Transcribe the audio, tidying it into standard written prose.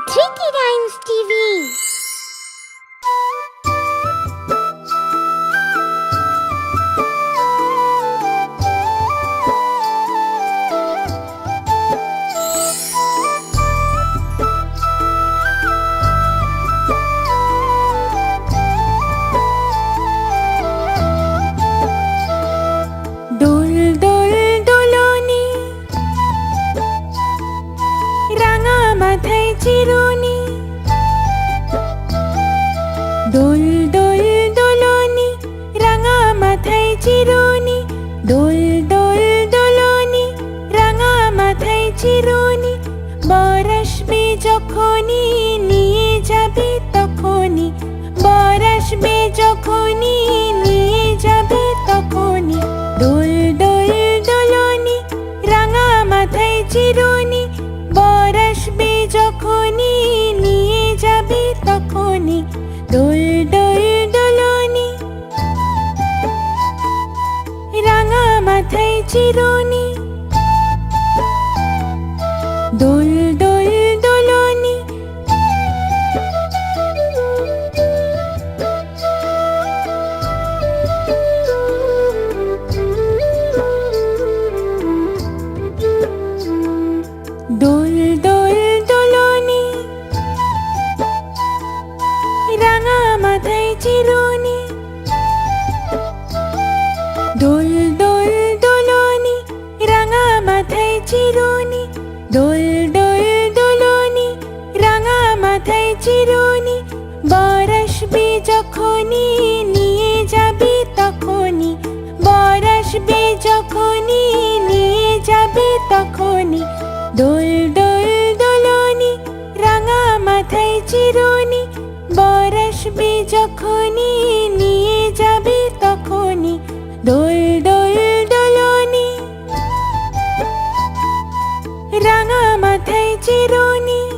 Dhriti rhymes TV. দোল দোল দোলনি, রাঙা মাথায় চিরুনি। দোল দোল দোলনি, রাঙা মাথায় চিরুনি। দোল দোল দোলনি, রাঙা মাথায় চিরুনি। বর আসবে যখনই, নিয়ে যাবে তখনই। বর আসবে যখনই, নিয়ে যাবে তখনই। দোল দোল দোলনি, রাঙা মাথায় চিরুনি। বর আসবে যখনই, নিয়ে যাবে তখনই। দোল দোল দোলনি, রাঙা মাথায় চিরুনি। দোল দোল দোলনি, দোল দোল দোলনি, রাঙা মাথায় চিরুনি। দোল দোল দোলনি, রাঙা মাথায় চিরুনি। দোল দোল দোলনি, রাঙা মাথায় চিরুনি। বর আসবে যখনই, নিয়ে যাবে তখনই। বর আসবে যখনই, নিয়ে যাবে তখনই। দোল দোল দোলনি, রাঙা মাথায় চিরুনি। বর আসবে যখনই, নিয়ে যাবে তখনই। দোল দোল দোলনি, রাঙা মাথায় চিরুনি।